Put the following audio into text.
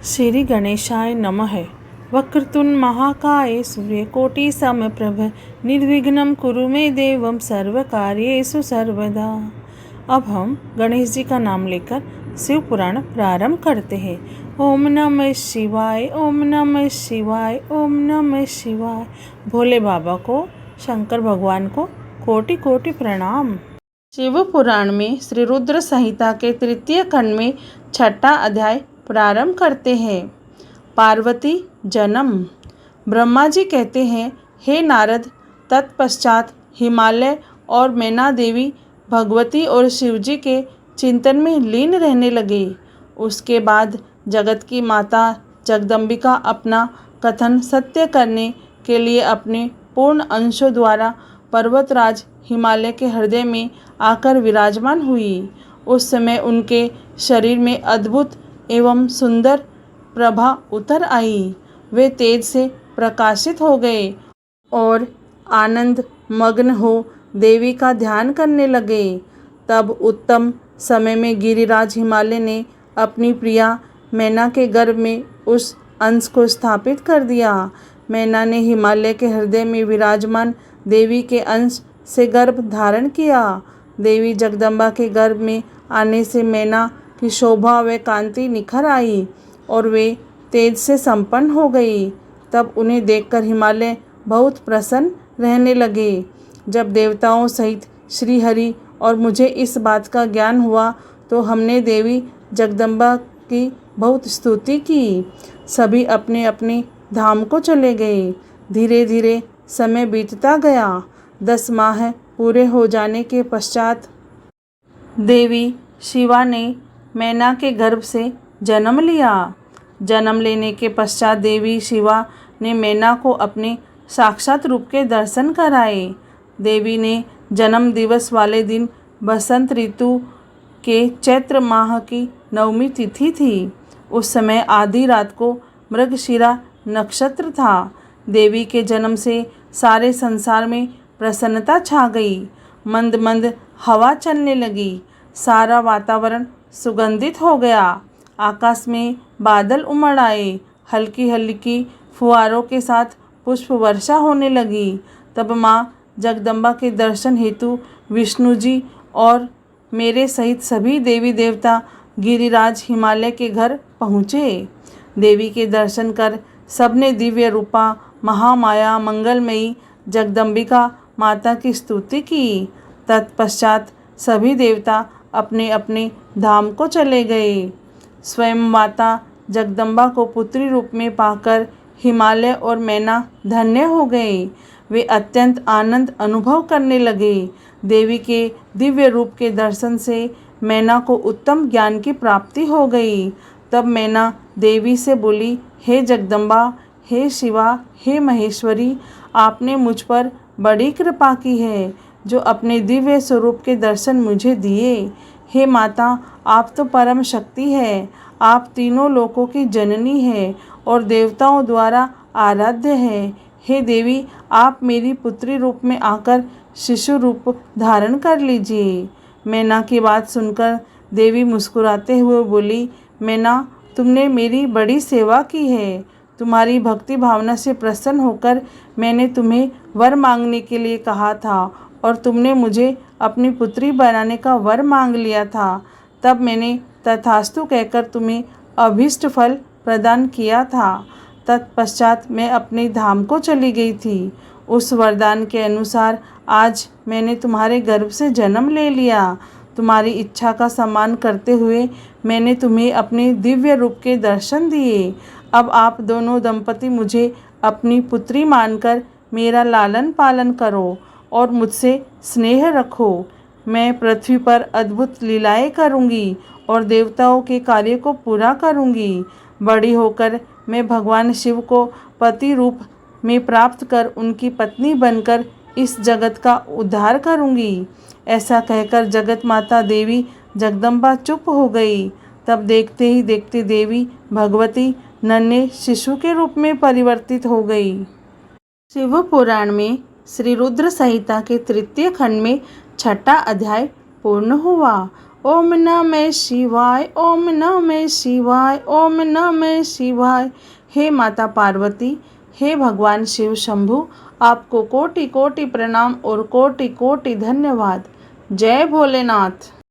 श्री गणेशाय नमः। वक्रतुंड महाकाय सूर्यकोटि समप्रभ निर्विघ्नं कुरु मे देवं सर्वकार्येषु सर्वदा। अब हम गणेश जी का नाम लेकर शिव पुराण प्रारंभ करते हैं। ओम नमः शिवाय, ओम नमः शिवाय, ओम नमः शिवाय। भोले बाबा को, शंकर भगवान को कोटि कोटि प्रणाम। शिव पुराण में श्री रुद्र संहिता के तृतीय खंड में छठा अध्याय प्रारंभ करते हैं। पार्वती जन्म। ब्रह्मा जी कहते हैं, हे नारद, तत्पश्चात हिमालय और मैना देवी भगवती और शिवजी के चिंतन में लीन रहने लगे। उसके बाद जगत की माता जगदम्बिका अपना कथन सत्य करने के लिए अपने पूर्ण अंशों द्वारा पर्वतराज हिमालय के हृदय में आकर विराजमान हुई। उस समय उनके शरीर में अद्भुत एवं सुंदर प्रभा उतर आई। वे तेज से प्रकाशित हो गए और आनंद मग्न हो देवी का ध्यान करने लगे। तब उत्तम समय में गिरिराज हिमालय ने अपनी प्रिया मैना के गर्भ में उस अंश को स्थापित कर दिया। मैना ने हिमालय के हृदय में विराजमान देवी के अंश से गर्भ धारण किया। देवी जगदम्बा के गर्भ में आने से मैना की शोभा व कांति निखर आई और वे तेज से संपन्न हो गई। तब उन्हें देखकर हिमालय बहुत प्रसन्न रहने लगे। जब देवताओं सहित श्री हरि और मुझे इस बात का ज्ञान हुआ तो हमने देवी जगदम्बा की बहुत स्तुति की। सभी अपने अपने धाम को चले गए। धीरे धीरे समय बीतता गया। 10 माह पूरे हो जाने के पश्चात देवी शिवा ने मैना के गर्भ से जन्म लिया। जन्म लेने के पश्चात देवी शिवा ने मैना को अपने साक्षात रूप के दर्शन कराए। देवी ने जन्म दिवस वाले दिन बसंत ऋतु के चैत्र माह की 9वीं तिथि थी। उस समय आधी रात को मृगशिरा नक्षत्र था। देवी के जन्म से सारे संसार में प्रसन्नता छा गई। मंद मंद हवा चलने लगी। सारा वातावरण सुगंधित हो गया। आकाश में बादल उमड़ आए। हल्की हल्की फुहारों के साथ पुष्प वर्षा होने लगी। तब माँ जगदम्बा के दर्शन हेतु विष्णु जी और मेरे सहित सभी देवी देवता गिरिराज हिमालय के घर पहुँचे। देवी के दर्शन कर सबने दिव्य रूपा महामाया मंगलमयी जगदम्बिका माता की स्तुति की। तत्पश्चात सभी देवता अपने अपने धाम को चले गए। स्वयं माता जगदम्बा को पुत्री रूप में पाकर हिमालय और मैना धन्य हो गए। वे अत्यंत आनंद अनुभव करने लगे। देवी के दिव्य रूप के दर्शन से मैना को उत्तम ज्ञान की प्राप्ति हो गई। तब मैना देवी से बोली, हे जगदम्बा, हे शिवा, हे महेश्वरी, आपने मुझ पर बड़ी कृपा की है जो अपने दिव्य स्वरूप के दर्शन मुझे दिए। हे माता, आप तो परम शक्ति है। आप तीनों लोकों की जननी है और देवताओं द्वारा आराध्य है। हे देवी, आप मेरी पुत्री रूप में आकर शिशु रूप धारण कर लीजिए। मैना की बात सुनकर देवी मुस्कुराते हुए बोली, मैना, तुमने मेरी बड़ी सेवा की है। तुम्हारी भक्ति भावना से प्रसन्न होकर मैंने तुम्हें वर मांगने के लिए कहा था और तुमने मुझे अपनी पुत्री बनाने का वर मांग लिया था। तब मैंने तथास्तु कहकर तुम्हें अभीष्ट फल प्रदान किया था। तत्पश्चात मैं अपने धाम को चली गई थी। उस वरदान के अनुसार आज मैंने तुम्हारे गर्भ से जन्म ले लिया। तुम्हारी इच्छा का सम्मान करते हुए मैंने तुम्हें अपने दिव्य रूप के दर्शन दिए। अब आप दोनों दंपति मुझे अपनी पुत्री मानकर मेरा लालन पालन करो और मुझसे स्नेह रखो। मैं पृथ्वी पर अद्भुत लीलाएं करूंगी और देवताओं के कार्य को पूरा करूंगी। बड़ी होकर मैं भगवान शिव को पति रूप में प्राप्त कर उनकी पत्नी बनकर इस जगत का उद्धार करूंगी। ऐसा कहकर जगत माता देवी जगदम्बा चुप हो गई। तब देखते ही देखते देवी भगवती नन्हे शिशु के रूप में परिवर्तित हो गई। शिव पुराण में श्री रुद्र संहिता के तृतीय खंड में छठा अध्याय पूर्ण हुआ। ओम नमः शिवाय, ओम नमः शिवाय, ओम नमः शिवाय। हे माता पार्वती, हे भगवान शिव शंभु, आपको कोटि कोटि प्रणाम और कोटि कोटि धन्यवाद। जय भोलेनाथ।